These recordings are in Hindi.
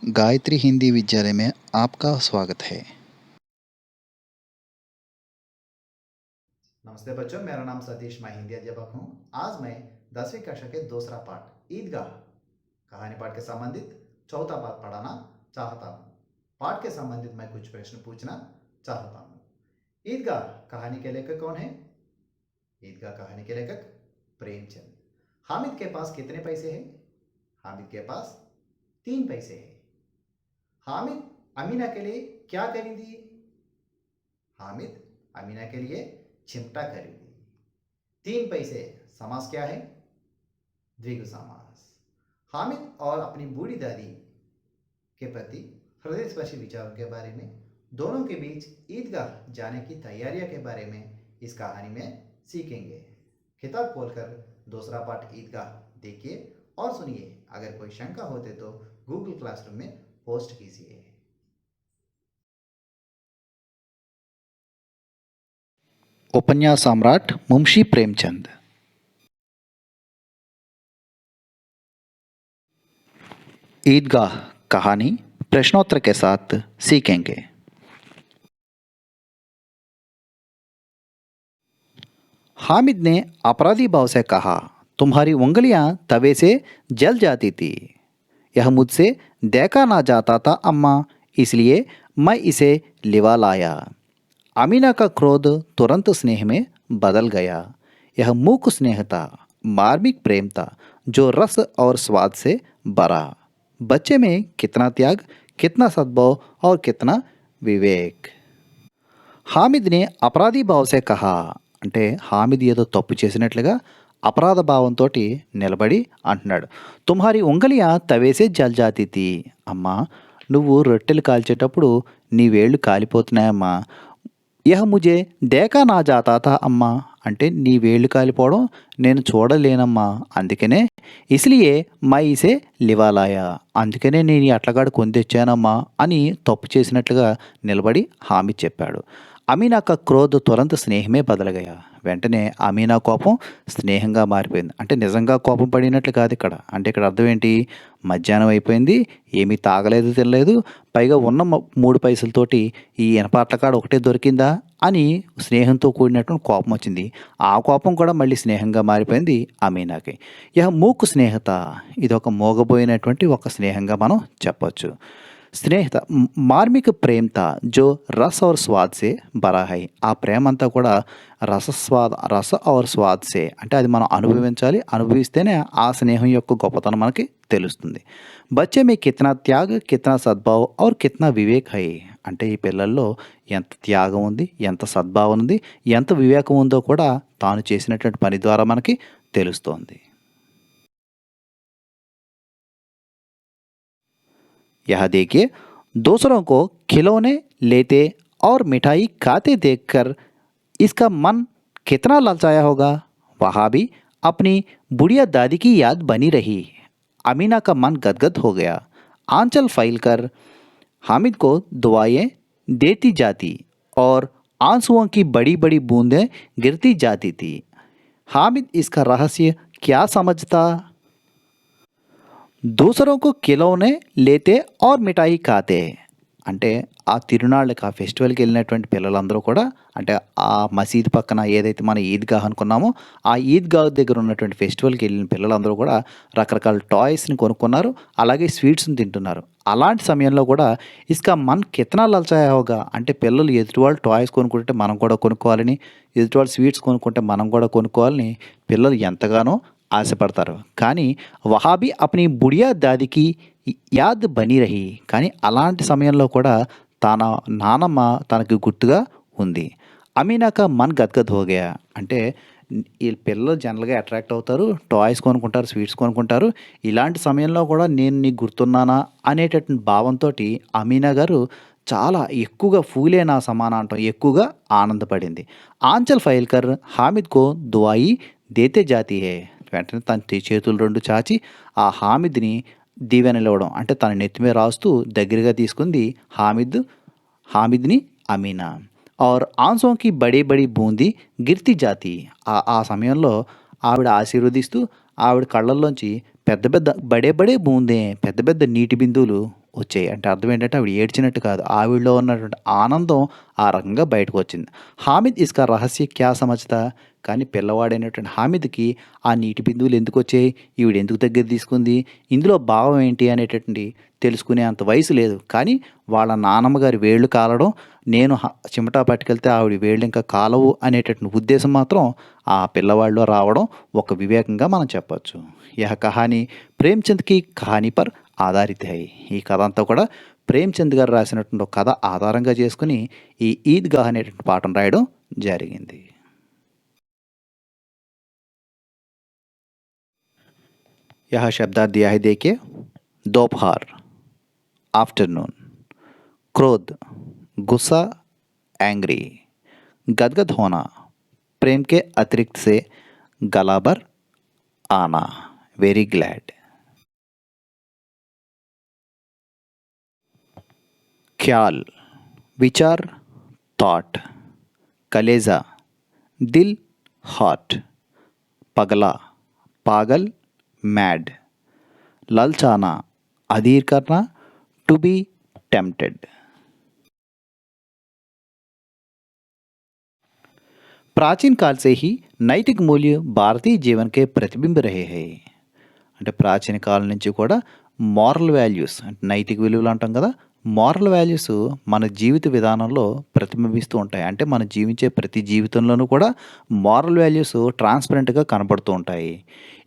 गायत्री हिंदी विद्यालय में आपका स्वागत है। नमस्ते बच्चों, मेरा नाम सतीश, मैं हिंदी अध्यापक हूँ। आज मैं 10वीं कक्षा के दूसरा पाठ ईदगाह कहानी पाठ के संबंधित चौथा पाठ पढ़ाना चाहता हूँ। पाठ के संबंधित मैं कुछ प्रश्न पूछना चाहता हूँ। ईदगाह कहानी के लेखक कौन है? ईदगाह कहानी के लेखक प्रेमचंद। हामिद के पास कितने पैसे हैं? हामिद के पास 3 पैसे हैं। हामिद अमीना के लिए क्या खरीदी? हामिद अमीना के लिए चिमटा खरीदी। 3 पैसे समास क्या है? द्विगु समास। हामिद और अपनी बूढ़ी दादी के प्रति हृदयस्पर्शी विचारों के बारे में, दोनों के बीच ईदगाह जाने की तैयारियों के बारे में इस कहानी में सीखेंगे। किताब खोलकर दूसरा पाठ ईदगाह देखिए और सुनिए। अगर कोई शंका होते तो गूगल क्लासरूम में पोस्ट कीजिए। उपन्यास सम्राट मुंशी प्रेमचंद। ईदगाह कहानी प्रश्नोत्तर के साथ सीखेंगे। हामिद ने अपराधी भाव से कहा, तुम्हारी उंगलियां तवे से जल जाती थी। यह मुझसे देखा ना जाता था अम्मा, इसलिए मैं इसे लिवा लाया। अमीना का क्रोध तुरंत स्नेह में बदल गया। यह मूक स्नेह था, मार्मिक प्रेम था, जो रस और स्वाद से भरा। बच्चे में कितना त्याग, कितना सद्भाव और कितना विवेक। హామిద్ ని అపరాధీ భావసే కహా అంటే హామిద్ ఏదో తప్పు చేసినట్లుగా అపరాధ భావంతోటి నిలబడి అంటున్నాడు. తుమ్హారి ఉంగలియా తవేసే జల్జాతీతి. అమ్మా, నువ్వు రొట్టెలు కాల్చేటప్పుడు నీ వేళ్ళు కాలిపోతున్నాయమ్మా. యహ ముజే దేకా నా జాతా థా అమ్మా, అంటే నీ వేళ్ళు కాలిపోవడం నేను చూడలేనమ్మా. అందుకనే ఇస్లియే మై ఇసే లివాలాయా, అందుకనే నేను ఈ అట్లగాడు కొని తెచ్చానమ్మా అని తప్పు చేసినట్లుగా నిలబడి హామీ చెప్పాడు. అమీనా కా క్రోధ్ తురంత్ స్నేహమే బదలగయా. వెంటనే అమీనా కోపం స్నేహంగా మారిపోయింది. అంటే నిజంగా కోపం పడినట్లు కాదు ఇక్కడ. అంటే ఇక్కడ అర్థం ఏంటి? మధ్యాహ్నం అయిపోయింది, ఏమీ తాగలేదు, తినలేదు, పైగా ఉన్న 3 పైసలతోటి ఈ ఇనప అట్లకాడ ఒకటే దొరికిందా అని స్నేహంతో కూడినటువంటి కోపం వచ్చింది. ఆ కోపం కూడా మళ్ళీ స్నేహంగా మారిపోయింది అమీనాకి. యహ మూక్ స్నేహత, ఇదొక మోగబోయినటువంటి ఒక స్నేహంగా మనం చెప్పొచ్చు. స్నేహిత మార్మిక ప్రేమత జో రస్ ఔర్ స్వాద్ సే భరా హై. ఆ ప్రేమ అంతా కూడా రస ఔర్ స్వాద్ సే, అంటే అది మనం అనుభవించాలి, అనుభవిస్తేనే ఆ స్నేహం యొక్క గొప్పతనం మనకి తెలుస్తుంది. బచ్చే మే కిత్నా త్యాగ్, కిత్నా సద్భావ్ ఔర్ కిత్నా వివేక్ హై. అంటే ఈ పిల్లల్లో ఎంత త్యాగం ఉంది, ఎంత సద్భావం ఉంది, ఎంత వివేకం ఉందో కూడా తాను చేసినటువంటి పని ద్వారా మనకి తెలుస్తోంది. यह देखिए, दूसरों को खिलौने लेते और मिठाई खाते देखकर इसका मन कितना ललचाया होगा। वहाँ भी अपनी बुढ़िया दादी की याद बनी रही। अमीना का मन गदगद हो गया। आंचल फैलकर हामिद को दुआएं देती जाती और आंसुओं की बड़ी बड़ी बूंदें गिरती जाती थी। हामिद इसका रहस्य क्या समझता? దూసరోకు ఖిలౌనే లేతే ఔర్ మిఠాయి ఖాతే. అంటే ఆ తిరునాళ్ళకి, ఆ ఫెస్టివల్‌కి ఎళ్ళినటువంటి పిల్లలందరూ కూడా, అంటే ఆ మసీదు పక్కన ఏదైతే మన ఈద్‌గాహ్ అనుకున్నామో, ఆ ఈద్‌గాహ్ దగ్గర ఉన్నటువంటి ఫెస్టివల్‌కి ఎళ్ళిన పిల్లలందరూ కూడా రకరకాల టాయ్స్‌ని కొనుక్కున్నారు. అలాగే స్వీట్స్‌ని తింటున్నారు. అలాంటి సమయంలో కూడా ఇస్కా మన్ కిత్నా లల్చాయా హోగా, అంటే పిల్లలు ఎదుటివాళ్ళు టాయ్స్ కొనుక్కుంటే మనం కూడా కొనుక్కోవాలని, ఎదుటివాళ్ళు స్వీట్స్ కొనుక్కుంటే మనం కూడా కొనుక్కోవాలని పిల్లలు ఎంతగానో ఆశపడతారు. కానీ వహాబీ అప్ని బుడియా దాదికి యాద్ బనీ రహీ. కానీ అలాంటి సమయంలో కూడా తన నానమ్మ తనకి గుర్తుగా ఉంది. అమీనా కా మన్ గద్‌గద్ హో గయా. అంటే ఈ పిల్లలు జనరల్‌గా అట్రాక్ట్ అవుతారు. టాయ్స్ కొనుక్కుంటారు, స్వీట్స్ కొనుక్కుంటారు. ఇలాంటి సమయంలో కూడా నేను నీకు గుర్తున్నానా అనేటటువంటి భావంతోటి అమీనా గారు చాలా ఎక్కువగా ఫూలే నా సమాన అంటాం, ఎక్కువగా ఆనందపడింది. ఆంచల్ ఫైల్‌కర్ హామిద్ కో దుఆయి దేతే జాతీ హై. వెంటనే తన చేతులు 2 చాచి ఆ హామిద్‌ని దీవెనలివ్వడం, అంటే తన నెత్తి మీద రాస్తూ దగ్గరగా తీసుకుంది హామిద్‌ని అమీనా. ఔర్ ఆంసోంకి బడీ బడీ బూందీ గిర్తి జాతి. ఆ సమయంలో ఆవిడ ఆశీర్వదిస్తూ ఆవిడ కళ్ళల్లోంచి పెద్ద పెద్ద బడే బడే బూందే, పెద్ద పెద్ద నీటి బిందువులు వచ్చాయి. అంటే అర్థం ఏంటంటే ఆవిడ ఏడ్చినట్టు కాదు. ఆవిడలో ఉన్నటువంటి ఆనందం ఆ రకంగా బయటకు వచ్చింది. హామిద్ ఇస్కా రహస్య క్యా సమజ్తా? కానీ పిల్లవాడైనటువంటి హామిద్‌కి ఆ నీటి బిందువులు ఎందుకొచ్చాయి? ఈవిడ ఎందుకు దగ్గర తీసుకుంది? ఇందులో భావం ఏంటి అనేటటువంటి తెలుసుకునే అంత వయసు లేదు. కానీ వాళ్ళ నానమ్మ గారి వేళ్ళు కాలడం, నేను చిమటా పట్టుకెళ్తే ఆవిడ వేళ్ళు ఇంకా కాలవు అనేటటువంటి ఉద్దేశం మాత్రం ఆ పిల్లవాడిలో రావడం ఒక వివేకంగా మనం చెప్పొచ్చు. యహ కహాని ప్రేమ్‌చంద్ కి కహానీ పర్ ఆధారిత హై. ఈ కథ అంతా కూడా ప్రేమ్‌చంద్ గారు రాసినటువంటి ఒక కథ ఆధారంగా చేసుకొని ఈ ఈద్‌గాహ్ అనేటువంటి పాఠం రాయడం జరిగింది. यहाँ शब्दार्थ दिया है देखिए। दोपहर, आफ्टरनून, क्रोध, गुस्सा, एंग्री, गदगद होना, प्रेम के अतिरिक्त से गलाबर आना, वेरी ग्लैड। ख्याल, विचार, थॉट, कलेजा, दिल, हार्ट, पगला, पागल, मैड, ललचाना, अधीर करना, टू बी टेम्प्टेड। प्राचीन काल से ही నైతిక మూల్య భారతీయ జీవన్ కే ప్రతిబింబ రహే హై. అంటే ప్రాచీన కాలం నుంచి కూడా మోరల్ వాల్యూస్ అంటే నైతిక విలువలు అంటాం కదా, మోరల్ వాల్యూస్ మన జీవిత విధానంలో ప్రతిబింబిస్తూ ఉంటాయి. అంటే మనం జీవించే ప్రతి జీవితంలోనూ కూడా మోరల్ వాల్యూస్ ట్రాన్స్పరెంట్గా కనబడుతూ ఉంటాయి.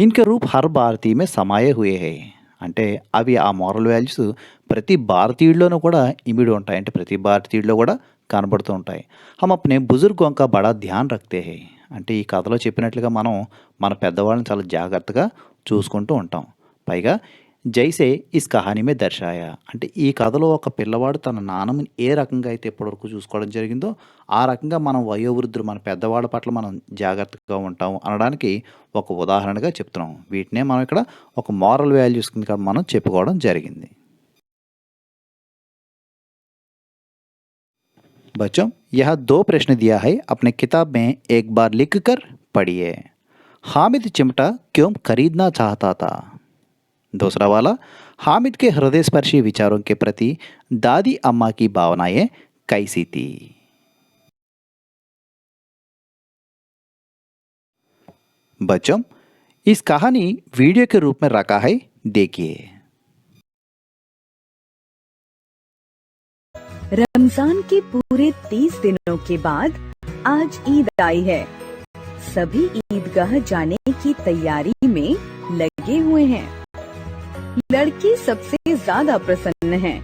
ఇన్కే రూప్ హర్ భారతీయ మే సమాయే హుయే హై. అంటే అవి ఆ మోరల్ వాల్యూస్ ప్రతి భారతీయుడిలోనూ కూడా ఇమిడి ఉంటాయి. అంటే ప్రతి భారతీయుడిలో కూడా కనబడుతూ ఉంటాయి. హమ్ అప్నే బుజుర్గోं का बड़ा ध्यान रखते हैं. అంటే ఈ కథలో చెప్పినట్లుగా మనం మన పెద్దవాళ్ళని చాలా జాగ్రత్తగా చూసుకుంటూ ఉంటాం. పైగా జైసే ఇస్ కహానీ మే దర్శాయా. అంటే ఈ కథలో ఒక పిల్లవాడు తన నాన్నమ్మని ఏ రకంగా అయితే ఇప్పటివరకు చూసుకోవడం జరిగిందో ఆ రకంగా మనం వయోవృద్ధులు మన పెద్దవాళ్ళ పట్ల మనం జాగ్రత్తగా ఉంటాం అనడానికి ఒక ఉదాహరణగా చెప్తున్నాం. వీటినే మనం ఇక్కడ ఒక మోరల్ వాల్యూస్ కింద మనం చెప్పుకోవడం జరిగింది. बच्चों यह 2 प्रश्न दिया है, अपने किताब में एक बार लिख कर पढ़िए. हामिद चिमटा क्यों खरीदना चाहता था? दूसरा वाला, हामिद के हृदय स्पर्शी विचारों के प्रति दादी अम्मा की भावनाएं कैसी थी? बच्चों इस कहानी वीडियो के रूप में रखा है, देखिए. रमजान के पूरे 30 दिनों के बाद आज ईद आई है। सभी ईदगाह जाने की तैयारी में लगे हुए हैं। लड़के सबसे ज्यादा प्रसन्न हैं।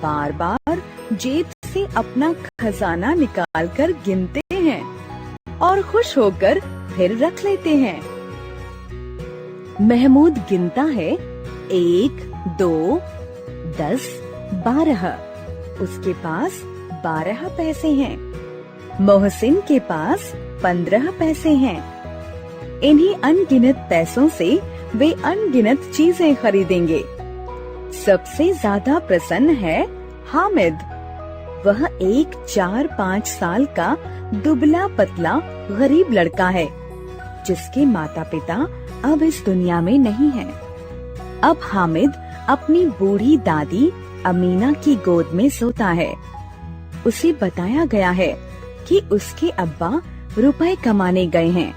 बार बार जेब से अपना खजाना निकाल कर गिनते हैं और खुश होकर फिर रख लेते हैं। महमूद गिनता है 1, 2, 10, 12। उसके पास 12 पैसे हैं। मोहसिन के पास 15 पैसे हैं। इन्हीं अनगिनत पैसों से वे अनगिनत चीजें खरीदेंगे। सबसे ज्यादा प्रसन्न है हामिद। वह एक 4-5 साल का दुबला पतला गरीब लड़का है जिसके माता पिता अब इस दुनिया में नहीं हैं। अब हामिद अपनी बूढ़ी दादी अमीना की गोद में सोता है। उसे बताया गया है कि उसके अब्बा रुपए कमाने गए हैं।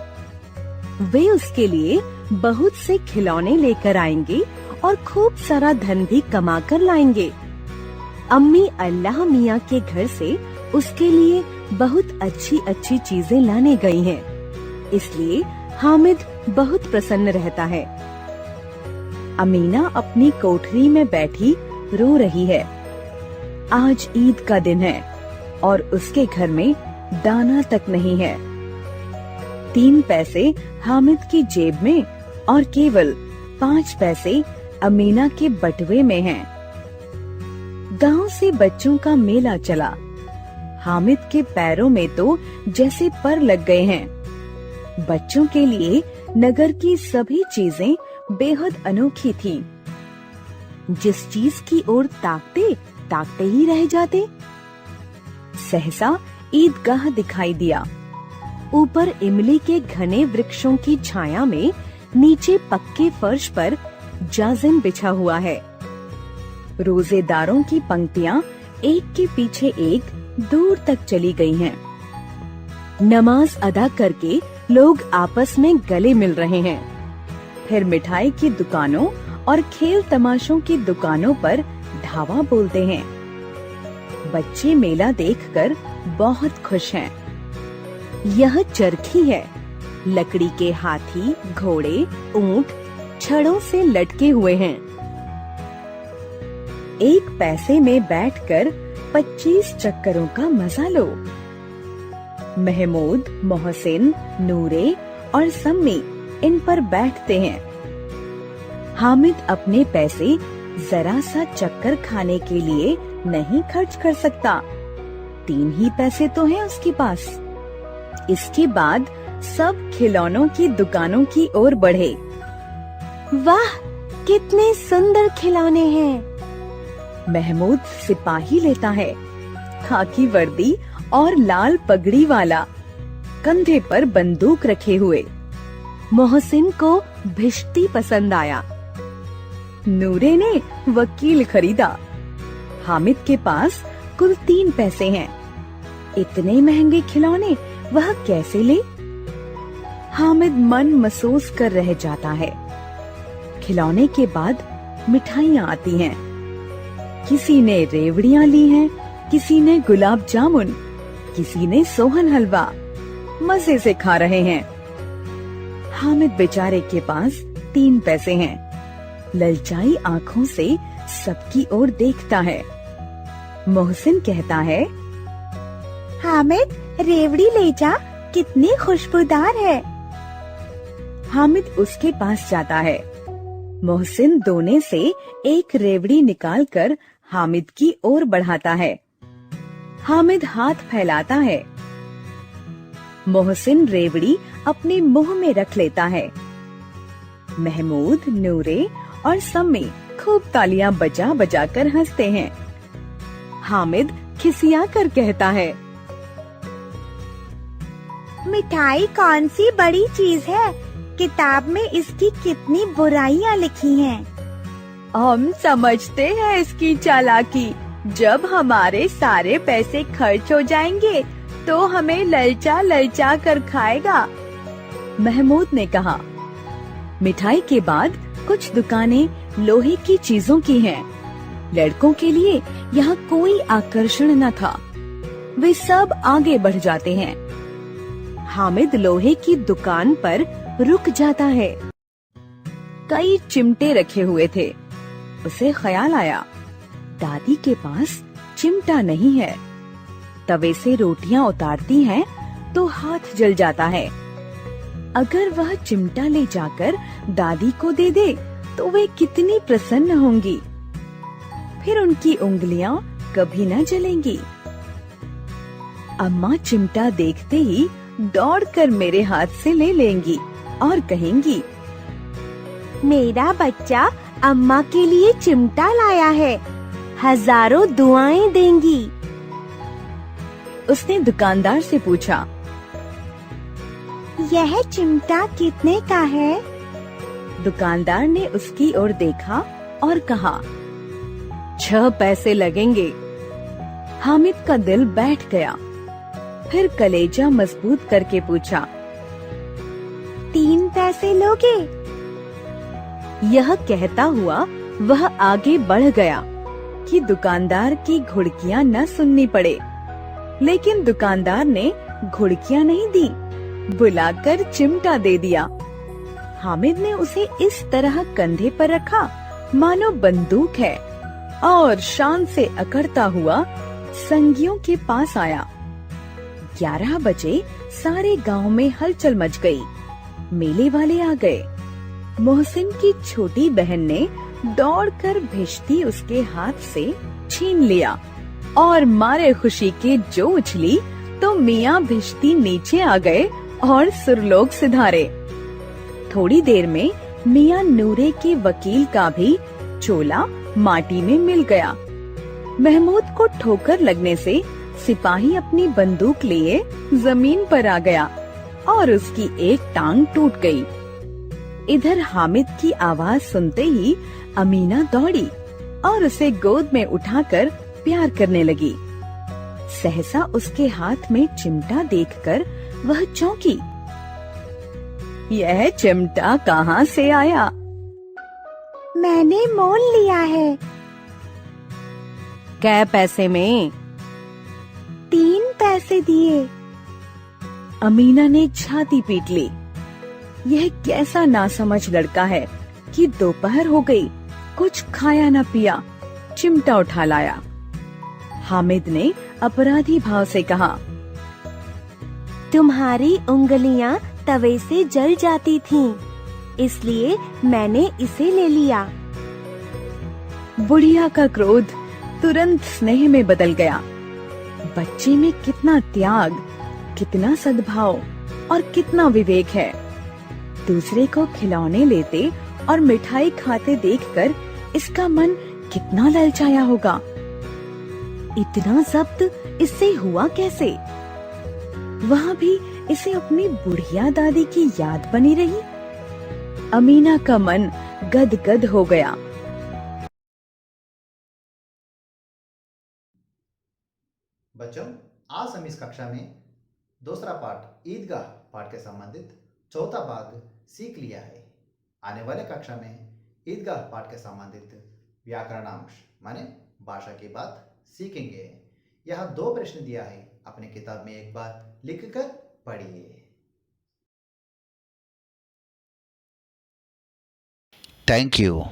वे उसके लिए बहुत से खिलौने लेकर आएंगे और खूब सारा धन भी कमा कर लाएंगे। अम्मी अल्लाह मियाँ के घर से उसके लिए बहुत अच्छी अच्छी चीजें लाने गई हैं। इसलिए हामिद बहुत प्रसन्न रहता है। अमीना अपनी कोठरी में बैठी रो रही है। आज ईद का दिन है और उसके घर में दाना तक नहीं है। 3 पैसे हामिद की जेब में और केवल 5 पैसे अमीना के बटुए में हैं। गांव से बच्चों का मेला चला। हामिद के पैरों में तो जैसे पर लग गए हैं। बच्चों के लिए नगर की सभी चीजें बेहद अनोखी थीं। जिस चीज की ओर ताकते ही रह जाते। सहसा ईदगाह दिखाई दिया। ऊपर इमली के घने वृक्षों की छाया में नीचे पक्के फर्श पर जाजिम बिछा हुआ है। रोजेदारों की पंक्तियां एक के पीछे एक दूर तक चली गई हैं। नमाज अदा करके लोग आपस में गले मिल रहे हैं। फिर मिठाई की दुकानों और खेल तमाशों की दुकानों पर धावा बोलते हैं। बच्चे मेला देखकर बहुत खुश हैं। यह चरखी है। लकड़ी के हाथी, घोड़े, ऊंट छड़ों से लटके हुए हैं। एक पैसे में बैठकर 25 चक्करों का मजा लो। महमूद, मोहसिन, नूरे और सम्मी इन पर बैठते हैं। हामिद अपने पैसे जरा सा चक्कर खाने के लिए नहीं खर्च कर सकता। 3 ही पैसे तो हैं उसके पास। इसके बाद सब खिलौनों की दुकानों की ओर बढ़े। वाह, कितने सुंदर खिलौने हैं। महमूद सिपाही लेता है, खाकी वर्दी और लाल पगड़ी वाला, कंधे पर बंदूक रखे हुए। मोहसिन को भिश्ती पसंद आया। नूरे ने वकील खरीदा। हामिद के पास कुल 3 पैसे हैं। इतने महंगे खिलौने वह कैसे ले? हामिद मन महसूस कर रह जाता है। खिलौने के बाद मिठाइयाँ आती हैं। किसी ने रेवड़ियाँ ली हैं, किसी ने गुलाब जामुन, किसी ने सोहन हलवा। मजे से खा रहे हैं। हामिद बेचारे के पास 3 पैसे हैं। ललचाई आँखों से सबकी ओर देखता है। मोहसिन कहता है, हामिद रेवड़ी ले जा, कितनी खुशबूदार है। हामिद उसके पास जाता है। मोहसिन दोने से एक रेवड़ी निकालकर हामिद की ओर बढ़ाता है। हामिद हाथ फैलाता है। मोहसिन रेवड़ी अपने मुंह में रख लेता है। महमूद, नूरे और सम्मी खूब तालियां बजा बजा कर हंसते हैं। हामिद खिसिया कर कहता है, मिठाई कौन सी बड़ी चीज है, किताब में इसकी कितनी बुराइयां लिखी हैं। हम समझते हैं इसकी चालाकी। जब हमारे सारे पैसे खर्च हो जाएंगे तो हमें ललचा ललचा कर खाएगा। महमूद ने कहा। मिठाई के बाद कुछ दुकानें लोहे की चीजों की हैं। लड़कों के लिए यहाँ कोई आकर्षण न था। वे सब आगे बढ़ जाते हैं। हामिद लोहे की दुकान पर रुक जाता है। कई चिमटे रखे हुए थे। उसे ख्याल आया, दादी के पास चिमटा नहीं है। तवे से रोटियां उतारती हैं तो हाथ जल जाता है। अगर वह चिमटा ले जाकर दादी को दे दे तो वे कितनी प्रसन्न होंगी। फिर उनकी उंगलियां कभी न जलेंगी। अम्मा चिमटा देखते ही दौड़कर मेरे हाथ से ले लेंगी और कहेंगी, मेरा बच्चा अम्मा के लिए चिमटा लाया है, हजारों दुआएं देंगी। उसने दुकानदार से पूछा, यह चिमटा कितने का है? दुकानदार ने उसकी ओर देखा और कहा, 6 पैसे लगेंगे। हामिद का दिल बैठ गया। फिर कलेजा मजबूत करके पूछा, 3 पैसे लोगे? यह कहता हुआ वह आगे बढ़ गया कि दुकानदार की घुड़कियां न सुननी पड़े। लेकिन दुकानदार ने घुड़कियां नहीं दी, बुलाकर चिमटा दे दिया। हामिद ने उसे इस तरह कंधे पर रखा मानो बंदूक है और शान से अकड़ता हुआ संगियों के पास आया। 11 बजे सारे गांव में हलचल मच गई। मेले वाले आ गए। मोहसिन की छोटी बहन ने दौड़कर भिश्ती उसके हाथ से छीन लिया और मारे खुशी के जो उछली तो मियाँ भिश्ती नीचे आ गए और सुरलोक सिधारे। थोड़ी देर में मियाँ नूरे के वकील का भी चोला माटी में मिल गया। महमूद को ठोकर लगने से सिपाही अपनी बंदूक लिए जमीन पर आ गया और उसकी एक टांग टूट गई। इधर हामिद की आवाज सुनते ही अमीना दौड़ी और उसे गोद में उठाकर प्यार करने लगी। सहसा उसके हाथ में चिमटा देखकर वह चौंकी। यह चिमटा कहाँ से आया? मैंने मोल लिया है। कै पैसे में? 3 पैसे दिए। अमीना ने छाती पीट ली। यह कैसा नासमझ लड़का है कि दोपहर हो गई, कुछ खाया न पिया, चिमटा उठा लाया। हामिद ने अपराधी भाव से कहा, तुम्हारी उंगलियां तवे से जल जाती थीं, इसलिए मैंने इसे ले लिया। बुढ़िया का क्रोध तुरंत स्नेह में बदल गया। बच्चे में कितना त्याग, कितना सद्भाव और कितना विवेक है। दूसरे को खिलौने लेते और मिठाई खाते देखकर इसका मन कितना ललचाया होगा। इतना जब्त इससे हुआ कैसे? वहाँ भी इसे अपनी बुढ़िया दादी की याद बनी रही। अमीना का मन गदगद हो गया। बच्चों, आज हम इस कक्षा में दूसरा पाठ ईदगाह पाठ के संबंधित चौथा भाग सीख लिया है। आने वाले कक्षा में ईदगाह पाठ के संबंधित व्याकरणांश माने भाषा की बात सीखेंगे। यहाँ 2 प्रश्न दिया है, अपने किताब में एक बार लिखकर पढ़िए। Thank you.